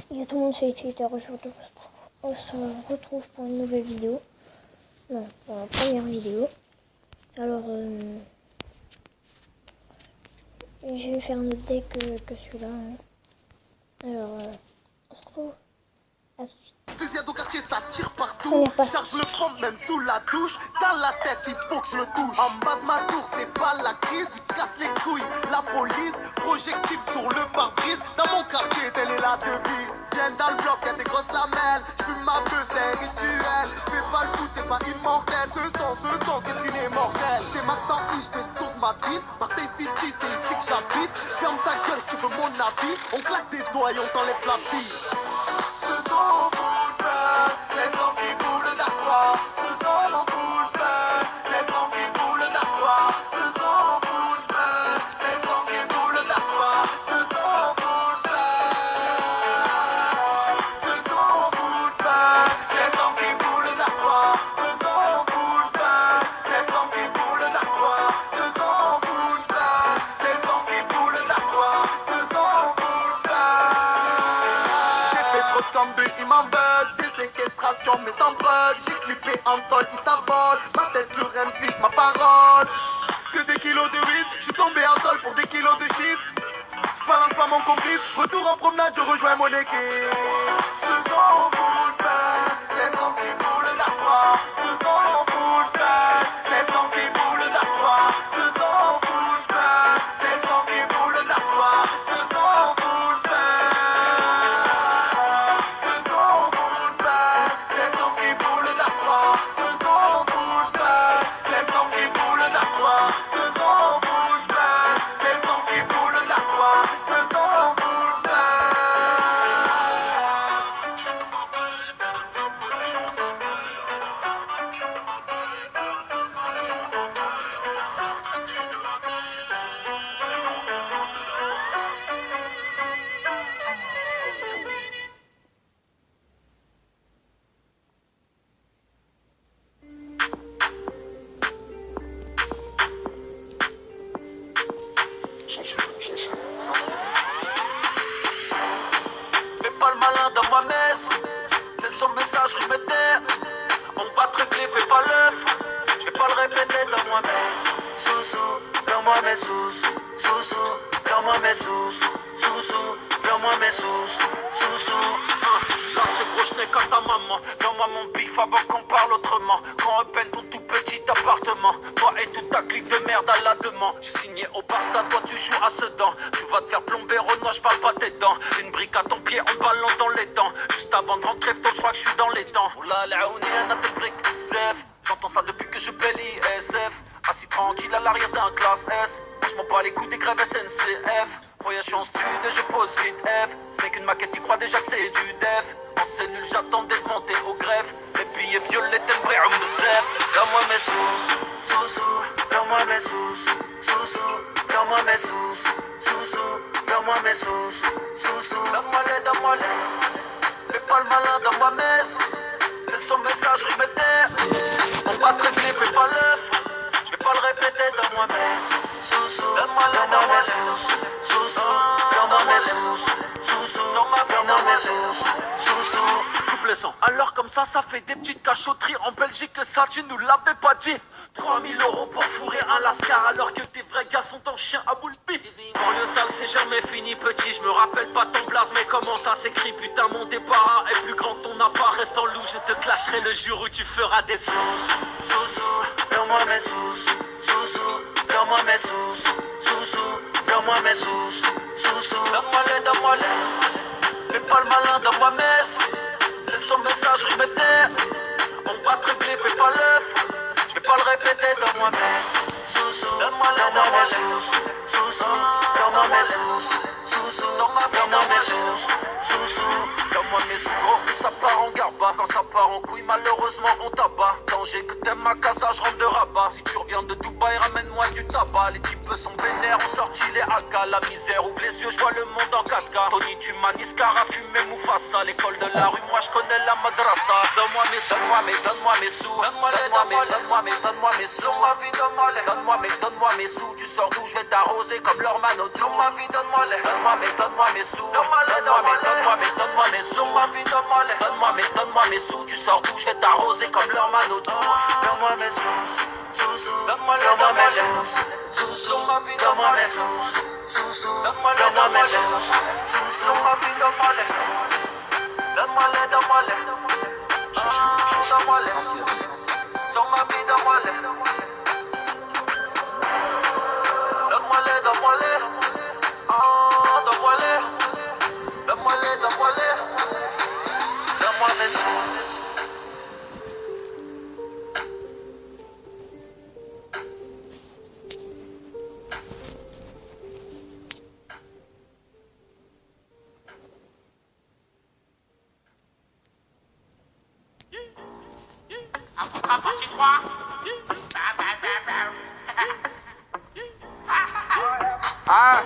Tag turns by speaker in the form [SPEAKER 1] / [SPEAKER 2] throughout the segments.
[SPEAKER 1] Et tout le monde, c'est Twitter. Aujourd'hui, on se retrouve pour une nouvelle vidéo. Non, pour la première vidéo. Alors, je vais faire un autre deck que celui-là. Alors, on se retrouve. À tout de suite.
[SPEAKER 2] Fusillade au quartier, ça tire partout. Charge le pompe même sous la douche. Dans la tête, il faut que je le touche. En bas de ma tour, c'est pas la crise. Il casse les couilles, la police. Projectile sur le pare-brise. Dans mon quartier, telle est la devise. Viens dans le bloc, y'a des grosses lamelles. J'fume ma beuh, c'est un rituel. Fais pas le fou, t'es pas immortel. Ce son, qu'est-ce qu'il est mortel. T'es max en I, j'te tourne ma bite. Marseille City, c'est ici que j'habite. Ferme ta gueule, tu veux mon avis. On claque des doigts et on t'enlève la vie. Ce son, les gens qui boulent d'aqua, ce sont mon bullsman. Les gens qui boulent d'aqua, ce sont mon bullsman. Les gens qui boulent d'aqua, ce sont mon bullsman. Ce sont mon bullsman. Les gens qui boulent d'aqua, ce sont mon bullsman. Les gens qui boulent d'aqua, ce sont mon bullsman. Les gens qui boulent d'aqua, ce sont mon bullsman. J'ai fait trop de cambules, ils m'en veulent. Mais sans preuve, j'ai clippé Anton, il s'envole. Ma tête sur M6, ma parole. Que des kilos de weed, j'suis tombé en sol pour des kilos de shit. J'balance pas mon complice, retour en promenade, je rejoins mon équipe. Ce sont mon bullsman, les gens qui boulent d'aqua. Ce sont mon bullsman, les gens qui boulent d'aqua. Ce sont mon bullsman, les gens qui boulent d'aqua. Ce sont mon bullsman. Ce sont mon bullsman. Les gens qui boulent d'aqua, ce sont mon bullsman. Les gens qui boulent d'aqua, ce sont mon bullsman. Les gens qui boulent d'aqua, ce sont mon Fais pas le malin dans ma messe, c'est son message répété. On va te régler, fais pas l'œuf. Je vais pas le répéter dans ma messe. Sous-sous, donne-moi mes sous. Sous-sous, donne-moi mes sous. Sous-sous, donne-moi mes sous. Sous-sous. La très gros n'ai qu'à ta maman. Donne-moi mon bif avant qu'on parle autrement. Quand on peine ton tout petit appartement. Toi et toute ta clique de merde à la demande. J'ai signé au Barça, toi tu joues à Sedan. Tu vas te faire plomber, Renoir, je parle pas tes dents. Une brique à ton pied en ballon dans les dents. Juste avant de rentrer, je crois que je suis dans les temps. Oula, la ouni, elle a tes briques SF. J'entends ça depuis que je paie l'ISF. Assis tranquille à l'arrière d'un classe S. Je m'en bats les coups des grèves SNCF. Voyage, je suis en stud et je pose vite F. Ce n'est qu'une maquette, tu crois déjà que c'est du def. En cellule, j'attendais de monter au greffe. Les billets violets, t'aimerais un bzef. Donne-moi mes sous, sous-sous. Donne-moi mes sous, sous-sous. Donne-moi mes sous, sous-sous. Donne-moi mes sous, sous-sous. Donne-moi-les, donne-moi-les. Fais pas le malin dans ma messe. C'est son message répété. On va te régler, fais pas l'œuf. Je vais pas le répéter dans ma messe. Sous-sous, donne-moi mes sous. Sous-sous, donne-moi mes sous. Sous-sous, donne-moi mes sous. Sous-sous. Coupe le sang. Alors comme ça fait des petites cachotteries. En Belgique, ça tu nous l'avais pas dit. 3000 € pour fourrer un lascar alors que tes vrais gars sont en chien à boule pip. Banlieue sale, c'est jamais fini petit. Je me rappelle pas ton blaze, mais comment ça s'écrit? Putain, mon débarras est plus grand, ton appart reste en loup. Je te clasherai le jour où tu feras des sous. Sous-sous, donne-moi mes sous. Sous-sous, donne-moi mes sous. Sous-sous, donne-moi mes sous. Sous-sous, donne-moi-les, donne-moi-les. Fais pas le malin dans ma messe. C'est son message répété. On va te régler, fais pas l'œuf. Je vais pas le répéter dans moi-même. Sous-sous, donne-moi mes sous. Sous-sous, donne-moi mes sous. Donne-moi mes sous. Donne-moi mes sous, gros, que ça part en garba. Quand ça part en couille, malheureusement on tabac. Danger que t'aimes ma casa, je rentre de rabat. Si tu reviens de Dubaï, ramène-moi du tabac. Les types sont vénères, ont sorti les AK. La misère ouvre les yeux, je vois le monde en 4K. Tony, tu m'as Niskara, fumé Mufasa. L'école de la rue, moi je connais la madrasa. Donne-moi mes sous, donne-moi mes sous. Donne-moi mes sous. Donne-moi mes sous. Tu sors d'où, je vais t'arroser comme leur mano. Donne-moi mes sous. Donne-moi mes sous. Donne-moi mes sous. Tu sors d'où, je vais t'arroser comme leur mano. Donne-moi mes sous. Donne-moi mes sous. Donne-moi mes sous. Donne-moi mes sous.
[SPEAKER 3] À partie 3.
[SPEAKER 4] Ah,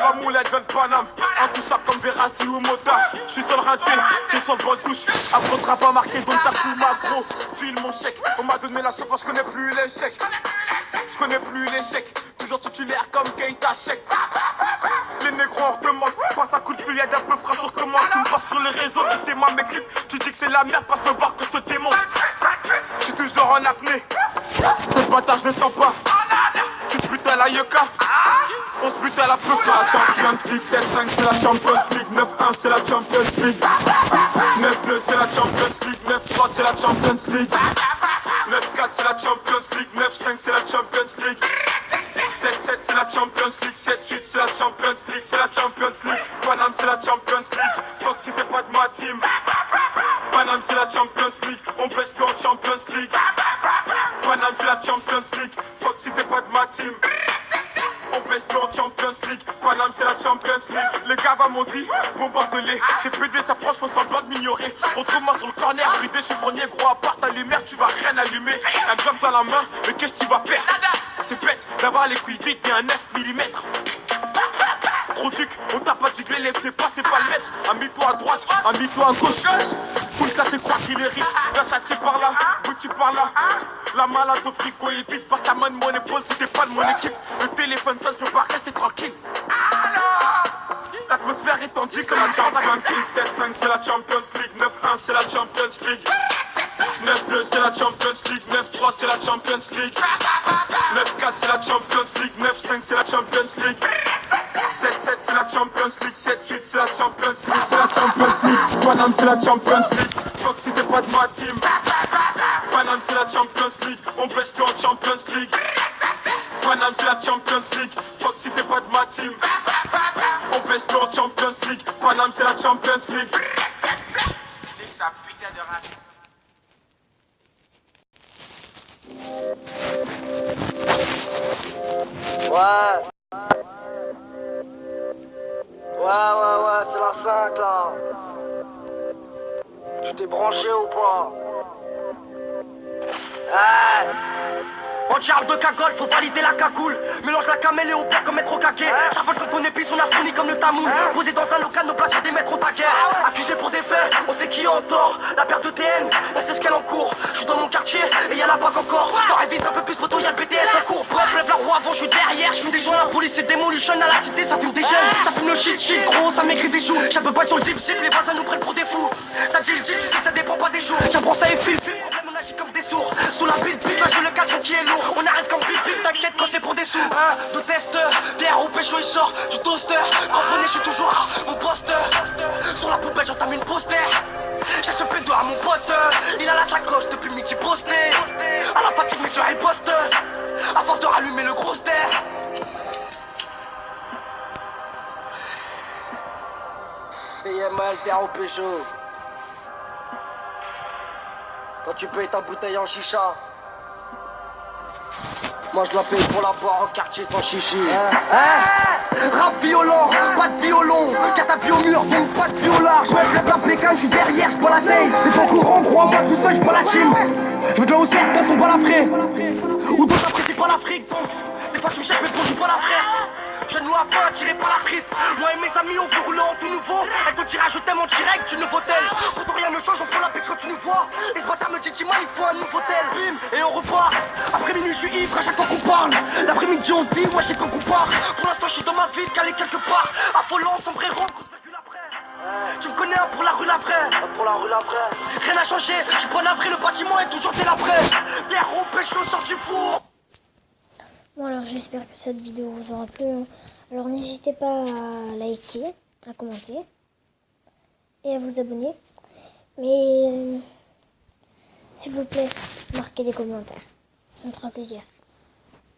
[SPEAKER 4] ma moulette vient de Paname, intouchable comme Verratti ou Mota. Je suis sur le raté, t'es sur le bon touche. Affrontera pas marqué, donc ça fout ma gros. File mon chèque, on m'a donné la chance, je connais plus l'échec. Je connais plus l'échec, toujours titulaire comme Keita Chèque. Les négros en redemande, passe un coup de fil, y'a d'un peu frais sur commande. Tu me passes sur les réseaux, tu t'aimes mes clips. Tu dis que c'est la merde, passe me voir que je te démonte. Je suis toujours en apnée, ce bâtard je le sens pas. Tu te butes à la yucca. On se bute à la peu, c'est la Champions League. 7-5 c'est la Champions League. 9-1 c'est la Champions League. 9-2 c'est la Champions League. 9-3 c'est la Champions League. 9-4 c'est la Champions League. 9-5 c'est la Champions League. 7-7 c'est la Champions League. 7-8 c'est la Champions League. C'est la Champions League. Paname c'est la Champions League. Fuck si t'es pas de ma team. Paname c'est la Champions League. On baisse tout en Champions League. Paname c'est la Champions League. Fuck si t'es pas de ma team. On baisse tout en Champions League. Paname c'est la Champions League. Les gars m'ont dit, bombarde-les. C'est PD s'approche, faut semblant de m'ignorer. Retrouve-moi sur le corner, vidé chiffonnier. Gros à part ta lumière, tu vas rien allumer. Un job dans la main, mais qu'est-ce que tu vas faire? C'est bête, d'avoir les couilles vides et un 9 mm. Trop duc, on t'a pas dit que l'élève n'est pas, c'est pas le maître. Amie-toi à droite, amie-toi à gauche. Tout le cas c'est croire qu'il est riche. Versace par là, Gucci par là. La malade au frigo est vide, pas ta main de mon épaule si t'es pas de mon équipe. Le téléphone sonne, je veux pas rester tranquille. L'atmosphère est tendue comme la Champions League. 7-5 c'est la Champions League. 9-1 c'est la Champions League. 9-2 c'est la Champions League. 9-3 c'est la Champions League. 9-4 c'est la Champions League. 9-5 c'est la Champions League. 7-7 c'est la Champions League. 7-8 c'est la Champions League. C'est la Champions League. Paname c'est la Champions League. Fuck si t'es pas de ma team. Paname c'est la Champions League. On baisse tout en Champions League. Paname c'est la Champions League. Fuck si t'es pas de ma team. On baisse tout en Champions League. Paname c'est la Champions League.
[SPEAKER 3] Nique sa putain de race.
[SPEAKER 5] Ouais. Ouais, c'est la 5 là. Je t'ai branché ou pas? On charge de cagole, faut valider la cagoule. Mélange la camelle et au père comme mettre au caquet. J'appelle quand on épice, on a fourni comme le tamoul. Posé dans un local, nos places sur des mètres au taquet. Accusé pour des faits, on sait qui est en tort. La paire de TN, on sait ce qu'elle encourt. Je suis dans mon quartier et y'a la bague encore. T'en révises un peu plus, poteau, y'a le BTS en cours. Bref, lève la roue avant, je suis derrière. Je fume des joints, la police et démolition à la cité. Ça fume des jeunes, ça fume le shit, gros, ça maigrit des joues. J'appe pas sur le zip, les voisins nous prennent pour des fous. Ça dit, tu sais, ça dépend pas des jours. J'apprends ça et file, on agit comme des sourds. Sous la bite, là je le caleçon qui est lourd. On arrive comme vite, t'inquiète quand c'est pour des sous. De testeur, terre au pécho il sort du toaster. Cramponné, je suis toujours à mon poste. Sur la poubelle, j'entame une poster. J'ai ce pédo à mon pote. Il a la sacoche depuis midi posté. À la fatigue, mais sur riposte. À force de rallumer le gros ster. TML, terre au pécho. Toi tu payes ta bouteille en chicha. Moi je la paye pour la boire au quartier sans chichi. Rap violent, pas de violon. Catapuie au mur, donc pas de vie au large. Je la pécane, je suis derrière, je prends la taille. T'es pas au courant, crois-moi, tout seul, je prends la team. Je veux de la haussière, de toute façon, pas la frais. Ou d'autres apprécient pas l'Afrique, donc des fois tu me cherches, mais bon, je suis pas la frère. Jeune nous à faim, tiré par la frite. Moi et mes amis, on veut rouler en tout nouveau. Elle te dira je t'aime en direct, tu ne tel. Pourtant rien ne change, on prend la pitch quand tu nous vois. Et ce bâtard me dit Tima, il te faut un nouveau tel. Bim, et on repart. Après minuit, je suis ivre à chaque fois qu'on parle. L'après-midi, on se dit, ouais, j'ai quand qu'on part. Pour l'instant, je suis dans ma ville, calé quelque part. Affolant, sombrero, grosse virgule après. Tu me connais pour la rue la vraie. Pour la rue la vraie. Rien n'a changé, je suis pas navré, le bâtiment est toujours délabré. Terre au pécho, sort du four.
[SPEAKER 1] Bon alors j'espère que cette vidéo vous aura plu. Alors n'hésitez pas à liker, à commenter et à vous abonner. Mais s'il vous plaît, marquez des commentaires. Ça me fera plaisir.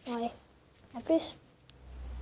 [SPEAKER 1] Ouais, à plus.